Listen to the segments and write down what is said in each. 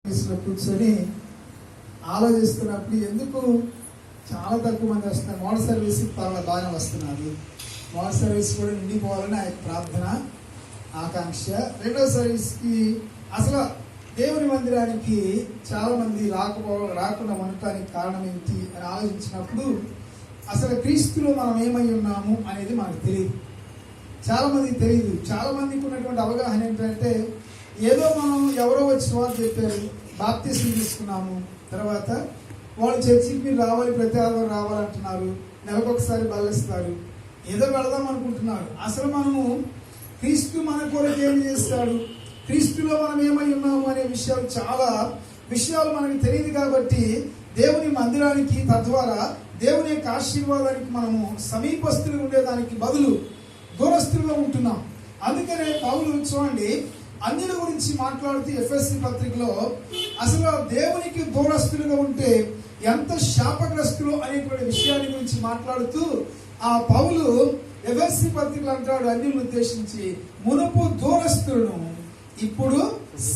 కూర్చొని ఆలోచిస్తున్నప్పుడు ఎందుకు చాలా తక్కువ మంది వస్తున్నారు. మోటార్ సర్వీస్ బాగానే వస్తున్నారు. మోటార్ సర్వీస్ కూడా నిండిపోవాలని ఆ ప్రార్థన ఆకాంక్ష. రెండో సర్వీస్కి అసలు దేవుని మందిరానికి చాలా మంది రాకుండా ఉండటానికి కారణం ఏంటి అని ఆలోచించినప్పుడు అసలు క్రీస్తులో మనం ఏమై ఉన్నాము అనేది మనకు తెలియదు. చాలా మందికి తెలియదు. చాలా మందికి ఉన్నటువంటి అవగాహన ఏంటంటే ఏదో మనం ఎవరో వచ్చి వాళ్ళు చెప్పారు, బాప్తిసం తీసుకున్నాము, తర్వాత వాళ్ళు చర్చికి మీరు రావాలి, ప్రతి ఆదివారం రావాలంటున్నారు, నెలకొకసారి బలిస్తారు, ఏదో వెళదాం అనుకుంటున్నారు. అసలు మనము క్రీస్తు మన కొరకు ఏం చేస్తాడు, క్రీస్తులో మనం ఏమై ఉన్నాము అనే విషయాలు చాలా విషయాలు మనకు తెలియదు. కాబట్టి దేవుని మందిరానికి తద్వారా దేవుని యొక్క ఆశీర్వాదానికి మనము సమీపస్తులు ఉండేదానికి బదులు దూరస్తులుగా ఉంటున్నాం. అందుకనే పౌలు చూడండి అన్యుల గురించి మాట్లాడుతూ ఎఫెసీ పత్రికలో అసలు దేవునికి దూరస్తులుగా ఉంటే ఎంత శాపగ్రస్తులు అనేటువంటి విషయాన్ని గురించి మాట్లాడుతూ ఆ పౌలు ఎఫెసీ పత్రికలు అంటాడు అన్యులను ఉద్దేశించి, మునుపు దూరస్తులను ఇప్పుడు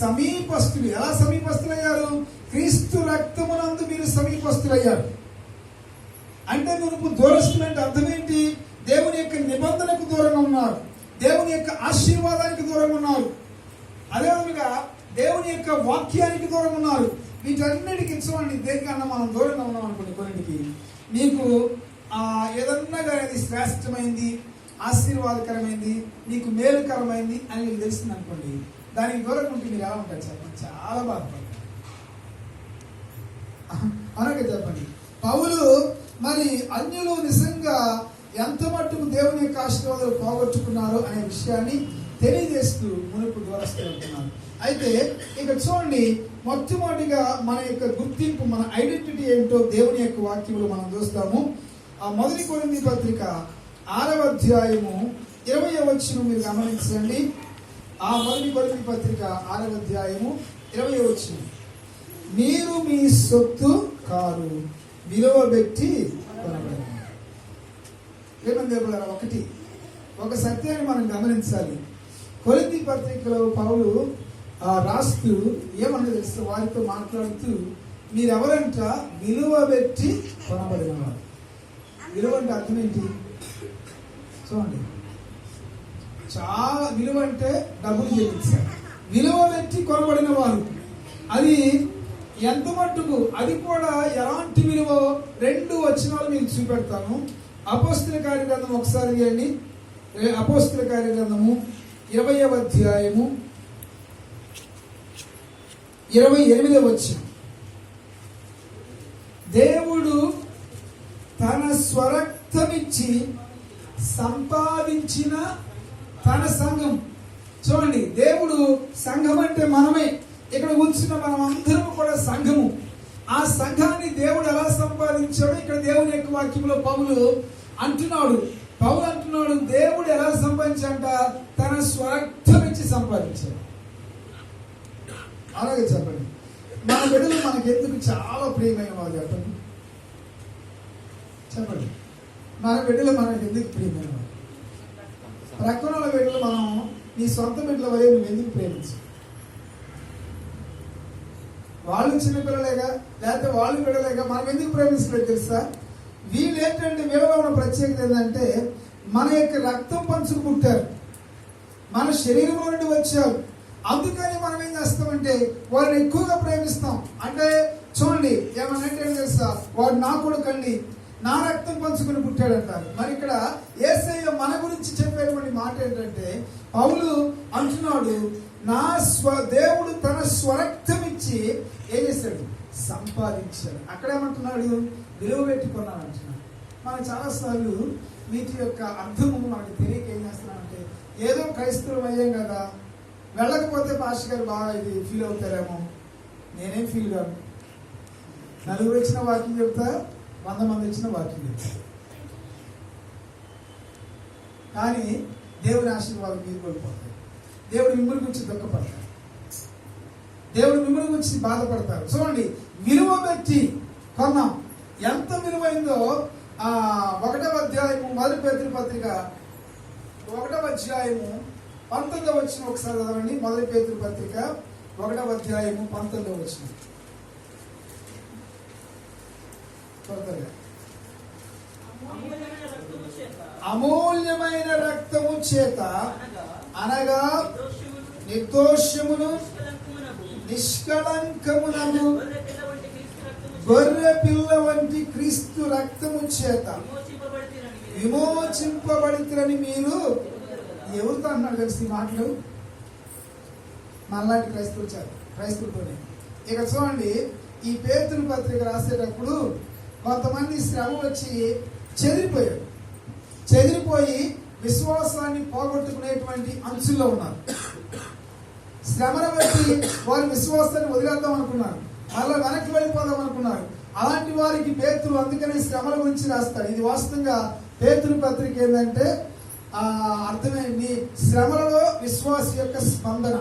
సమీపస్తులు. ఎలా సమీపస్తులయ్యారు? క్రీస్తు రక్తమునందు మీరు సమీపస్తులయ్యారు. అంటే మునుపు దూరస్తులు అంటే అర్థం ఏంటి? దేవుని యొక్క నిబంధనకు దూరంగా ఉన్నారు, దేవుని యొక్క ఆశీర్వాదానికి దూరంగా ఉన్నారు, అదేవిధంగా దేవుని యొక్క వాక్యానికి దూరం ఉన్నారు. వీటన్నిటికి చూడండి, దేనికన్నా మనం దూరంగా ఉన్నాం అనుకోండి, కొన్నిటికి నీకు ఏదన్నా కానీ అది శ్రేష్టమైంది, ఆశీర్వాదకరమైంది, నీకు మేలుకరమైంది అని మీకు తెలిసింది అనుకోండి, దానికి దూరంగా ఉంటే మీరు ఎలా ఉంటారు చెప్పండి? చాలా బాధపడతారు. అలాగే చెప్పండి. పౌలు మరి అన్యులు నిజంగా ఎంత మట్టుకు దేవుని యొక్క ఆశీర్వాదాలు పోగొట్టుకున్నారు అనే విషయాన్ని తెలియజేస్తూ మునుపు దూరస్తున్నారు. అయితే ఇక చూడండి, మొట్టమొదటిగా మన యొక్క గుర్తింపు, మన ఐడెంటిటీ ఏంటో దేవుని యొక్క వాక్యములు మనం చూస్తాము. ఆ మొదటి కొరింథీ పత్రిక 6వ అధ్యాయము 20వ వచనం మీరు గమనించండి. ఆ మొదటి కొరింథీ పత్రిక 6వ అధ్యాయము 20వ వచనం, మీరు మీ సొత్తు కారు, విలువ పెట్టి కొనబడిన. ఏమని దేవులారా, ఒక సత్యాన్ని మనం గమనించాలి. కొరింథీ పత్రికలో పౌలు రాస్తూ ఏమన్నా తెలుసు, వారితో మాట్లాడుతూ మీరెవరంట విలువ పెట్టి కొనబడిన వారు. విలువ అంటే అర్థం ఏంటి చూడండి. చాలా విలువ అంటే డబ్బులు చెల్లించారు. విలువ పెట్టి కొనబడిన వారు, అది ఎంత మట్టుకు, అది కూడా ఎలాంటి విలువ? 2 వచనాలు మీకు చూపెడతాను. అపోస్తల కార్యగ్రంథం ఒకసారి చేయండి. అపోస్తల కార్యగ్రంథము 20వ అధ్యాయము 28వ వచనం, దేవుడు తన స్వరక్తమిచ్చి సంపాదించిన తన సంఘం. చూడండి, దేవుడు సంఘం అంటే మనమే, ఇక్కడ కూర్చున్న మనం అందరం కూడా సంఘము. ఆ సంఘాన్ని దేవుడు ఎలా సంపాదించాడో ఇక్కడ దేవుని యొక్క వాక్యంలో పౌలు అంటున్నాడు. దేవుడు ఎలా సంపాదించాడంట? తన స్వరక్తం ఇచ్చి సంపాదించాడు. అలాగే చెప్పండి, మన బిడ్డలు మనకి ఎందుకు చాలా ప్రియమైన వారు చెప్పండి? చెప్పండి, మన బిడ్డలు మనకి ఎందుకు ప్రియమైన వారు? ప్రక్కన బిడ్డలు మనం నీ సొంత బిడ్డల వల్ల నువ్వు ఎందుకు ప్రేమించు? వాళ్ళు చిన్నపిల్లలేగా, లేకపోతే వాళ్ళు బిడ్డలేగా, మనం ఎందుకు ప్రేమించలేదు తెలుసా? వీళ్ళు ఏంటంటే, వీళ్ళలో ఉన్న ప్రత్యేకత ఏంటంటే మన యొక్క రక్తం పంచుకు పుట్టారు, మన శరీరంలో నుండి వచ్చారు. అందుకని మనం ఏం చేస్తామంటే వారిని ఎక్కువగా ప్రేమిస్తాం. అంటే చూడండి, ఏమన్నా తెలుసా, వాడు నా కొడుకండి, నా రక్తం పంచుకుని పుట్టాడు అంటారు. మరి ఇక్కడ యేసయ్య మన గురించి చెప్పేటువంటి మాట ఏంటంటే, పౌలు అంటున్నాడు, దేవుడు తన స్వరక్తం ఇచ్చి ఏం చేశాడు? సంపాదించాడు. అక్కడేమంటున్నాడు? విలువ పెట్టుకున్నాడు అంటున్నాడు. మనం చాలాసార్లు వీటి యొక్క అర్థము మనకు తెలియక ఏం చేస్తున్నామంటే, ఏదో క్రైస్తవులు అయ్యాం కదా, వెళ్ళకపోతే పాస్టర్ గారు బాగా ఇది ఫీల్ అవుతారేమో. నేనేం ఫీల్ కాదు. 4 వచ్చిన వాక్యం చెప్తా, 100 మంది వచ్చిన వాక్యం చెప్తా, కానీ దేవుని ఆశీర్వాదం మీరు కోల్పోతారు. దేవుడు మిమ్మల్ని గురించి దుఃఖపడతారు, దేవుడు మిమ్మల్ని గురించి బాధపడతారు. చూడండి, విలువ పెట్టి కొన్నాం. ఎంత విలువైందో 1వ అధ్యాయము మొదటి పేతురు పత్రిక 1వ అధ్యాయము 19వ వచనం ఒకసారి చదవండి. మొదటి పేతురు పత్రిక 1వ అధ్యాయము 19వ వచనం. త్వరగా. అమూల్యమైన రక్తము చేత అనగా నిర్దోషమును నిష్కళంకమునను గొర్రె పిల్ల వంటి క్రీస్తు రక్తము చేత విమోచింపబడితిరని మీరు ఎవరితో అన్నాడు కలిసి ఈ మాటలు? మనలాంటి క్రైస్తవులతోనే. ఇక చూడండి, ఈ పేతురు పత్రిక రాసేటప్పుడు కొంతమంది శ్రమ వచ్చి చెదిరిపోయి విశ్వాసాన్ని పోగొట్టుకునేటువంటి అంచుల్లో ఉన్నారు. శ్రమను బట్టి వారి విశ్వాసాన్ని వదిలేద్దాం అనుకున్నారు, మళ్ళీ వెనక్కి వెళ్ళిపోదాం అనుకున్నారు. అలాంటి వారికి పేతురు అందుకనే శ్రమల గురించి రాస్తాడు. ఇది వాస్తవంగా పేతురు పత్రిక ఏంటంటే అర్థమైంది, శ్రమలలో విశ్వాసి యొక్క స్పందన,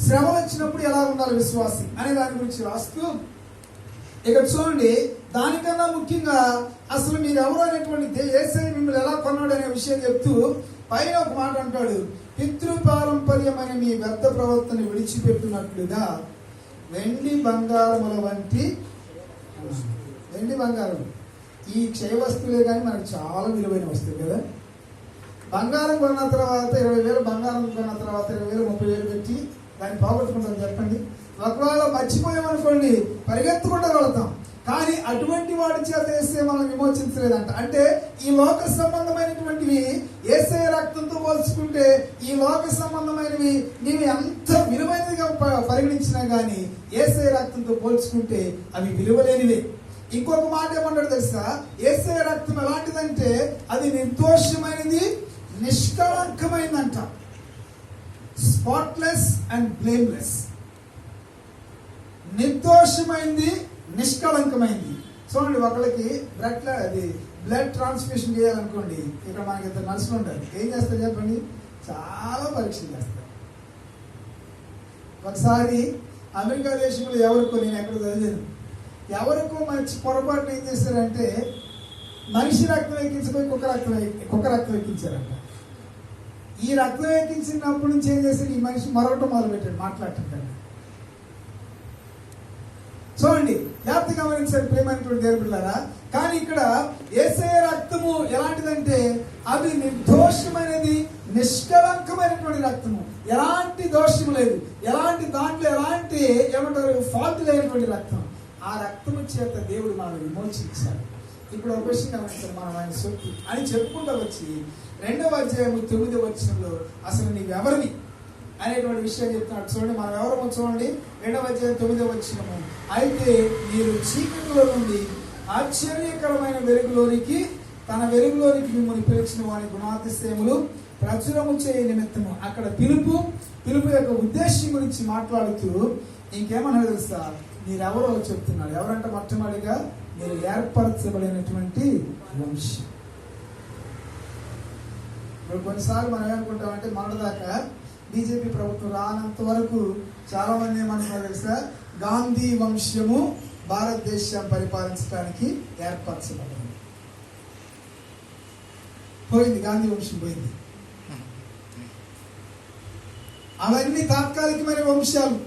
శ్రమలు వచ్చినప్పుడు ఎలా ఉండాలి విశ్వాసి అనే దాని గురించి రాస్తూ, ఇక చూడండి, దానికన్నా ముఖ్యంగా అసలు మీరు ఎవరు అనేటువంటి యేసయ్య మిమ్మల్ని ఎలా కొన్నాడు అనే విషయం చెప్తూ పైన ఒక మాట అంటాడు, పితృపారంపర్యమైన మీ వ్యర్థ ప్రవర్తన విడిచిపెట్టినట్లుగా వెండి బంగారముల వంటి, వెండి బంగారం ఈ క్షయ వస్తువులే కానీ మనకు చాలా విలువైన వస్తువు కదా. బంగారం కొన్న తర్వాత 20,000, బంగారం కొన్న తర్వాత 20,000, 30,000 పెట్టి దాన్ని పోగొట్టుకుంటాం చెప్పండి. ఒకవేళ మర్చిపోయామనుకోండి పరిగెత్తుకుంటూ వెళతాం. కానీ అటువంటి వాడి చేత యేసయ్య మనల్ని విమోచించలేదంట. అంటే ఈ లోక సంబంధమైనటువంటివి యేసయ్య రక్తంతో పోల్చుకుంటే ఈ లోక సంబంధమైనవి నీవు ఎంత విలువైనదిగా పరిగణించినా కానీ యేసయ్య రక్తంతో పోల్చుకుంటే అవి విలువలేనివే. ఇంకొక మాట ఏమన్నాడు తెలుసా? యేసయ్య రక్తం ఎలాంటిదంటే అది నిర్దోషమైనది, నిష్కళంకమైందంట. Spotless and blameless. నిర్దోషమైంది, నిష్కళంకమైంది. చూడండి, ఒకళ్ళకి బ్లడ్ ట్రాన్స్ఫ్యూషన్ చేయాలనుకోండి, ఇక్కడ మనకి ఇద్దరు నర్సులు ఉంటారు. ఏం చేస్తారు చెప్పండి? చాలా పరీక్షలు చేస్తారు. ఒకసారి అమెరికా దేశంలో ఎవరికో, నేను ఎక్కడ చదివాను, ఎవరికో మంచి పొరపాటున ఏం చేశారంటే మనిషి రక్తం ఎక్కించిపోయి కుక్క రక్తం ఎక్కించారంట. ఈ రక్తం ఎక్కించినప్పటి నుంచి ఏం చేశారు, ఈ మనిషి మరొకటి మొదలు పెట్టాడు మాట్లాడటం కన్నా. చూడండి, జాగ్రత్త గమనించారు ప్రేమైనటువంటి దేవుళ్ళారా. కానీ ఇక్కడ యేసయ్య రక్తము ఎలాంటిదంటే అది నిర్దోషమైనది, నిష్కళంకమైనటువంటి రక్తము. ఎలాంటి దోషము లేదు, దాంట్లో ఎలాంటి ఏమంటారు ఫాల్ట్ లేనటువంటి రక్తం. ఆ రక్తము చేత దేవుడు మనల్ని విమోచించాడు. ఇప్పుడు ఒక విషయం గమనించారు, మనం ఆయన సొత్తు అని చెప్పుకుంటూ వచ్చి 2వ అధ్యాయము 9వ వచనంలో అసలు నీవెవరిని అనేటువంటి విషయం చెప్తున్నాడు. చూడండి, మనం ఎవరమో చూడండి. 2వ అధ్యాయం 9వ వచనము, అయితే మీరు చీకటిలో నుండి ఆశ్చర్యకరమైన వెలుగులోనికి, తన వెలుగులోనికి మిమ్మల్ని పిలిచిన వారి గుణాతిశయములు ప్రచురము చేయ నిమిత్తము. అక్కడ పిలుపు యొక్క ఉద్దేశం గురించి మాట్లాడుతూ ఇంకేమన్నా తెలుసా, మీరెవరో చెప్తున్నాడు. ఎవరంటే మొట్టమొదటిగా మీరు ఏర్పరచబడినటువంటి వంశం. ఇప్పుడు కొన్నిసార్లు మనం ఏమనుకుంటామంటే మొన్నటిదాకా బీజేపీ ప్రభుత్వం రానంత వరకు చాలా మంది ఏమనుకున్నారు తెలుసా, గాంధీ వంశము భారతదేశం పరిపాలించడానికి ఏర్పరచబడింది. పోయింది, గాంధీ వంశం పోయింది. అవన్నీ తాత్కాలికమైన వంశాలు.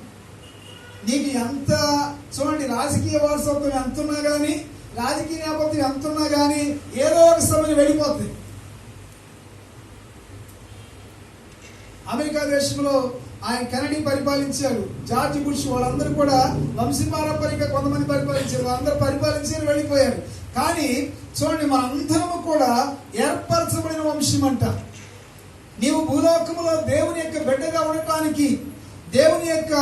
నీకు ఎంత చూడండి, రాజకీయ వారసత్వం ఎంత ఉన్నా కానీ, రాజకీయ నేపథ్యం ఎంత ఉన్నా కానీ ఏదో ఒక సమయం వెళ్ళిపోతుంది. అమెరికా దేశంలో ఆయన కెనడీ పరిపాలించారు, జార్జ్ బుష్, వాళ్ళందరూ కూడా వంశపారంపర్యంగా కొంతమంది పరిపాలించారు, వాళ్ళందరూ పరిపాలించారు, వెళ్ళిపోయారు. కానీ చూడండి, మనందరము కూడా ఏర్పరచబడిన వంశం అంట. నీవు భూలోకములో దేవుని యొక్క బిడ్డగా ఉండటానికి, దేవుని యొక్క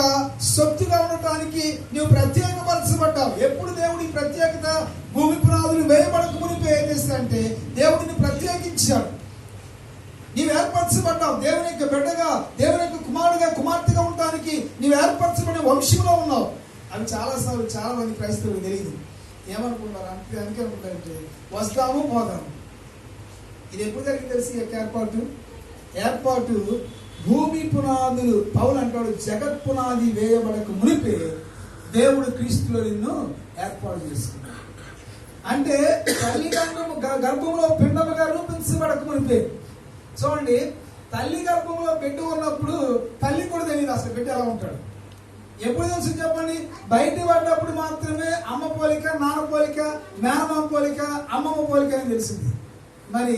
సొత్తుగా ఉండటానికి నువ్వు ప్రత్యేకపరచబడ్డావు. ఎప్పుడు దేవుడి ప్రత్యేకత? భూమి పునాదులు వేయబడక మునిపే ఏం చేస్తాడంటే దేవుడిని ప్రత్యేకించాడు. నీవు ఏర్పరచబడ్డావు దేవుని యొక్క బిడ్డగా, దేవుని యొక్క కుమారుడిగా, కుమార్తెగా ఉండటానికి నీవు ఏర్పరచబడిన వంశంలో ఉన్నావు. అవి చాలాసార్లు చాలా మంది క్రైస్తవులకు తెలియదు. ఏమనుకుంటారు? అందుకే అనుకుంటారంటే వస్తాము పోదాము. ఇది ఎప్పుడు జరిగింది తెలిసి యొక్క ఏర్పాటు భూమి పునాదులు, పౌలు అంటాడు, జగత్ పునాది వేయబడక మునిపే దేవుడు క్రీస్తులో నిన్ను ఏర్పాటు చేసుకున్నాడు. అంటే తల్లి గర్భంలో పిండముగా రూపించబడక మునిపే. చూడండి, తల్లి గర్భంలో బిడ్డ ఉన్నప్పుడు తల్లి కూడా తెలియదు అసలు బిడ్డ ఎలా ఉంటాడు. ఎప్పుడు తెలుసు చెప్పండి? బయట పడ్డప్పుడు మాత్రమే అమ్మ పోలిక, నాన్న పోలిక, మేనమామ పోలిక, అమ్మమ్మ పోలిక అని తెలిసింది. మరి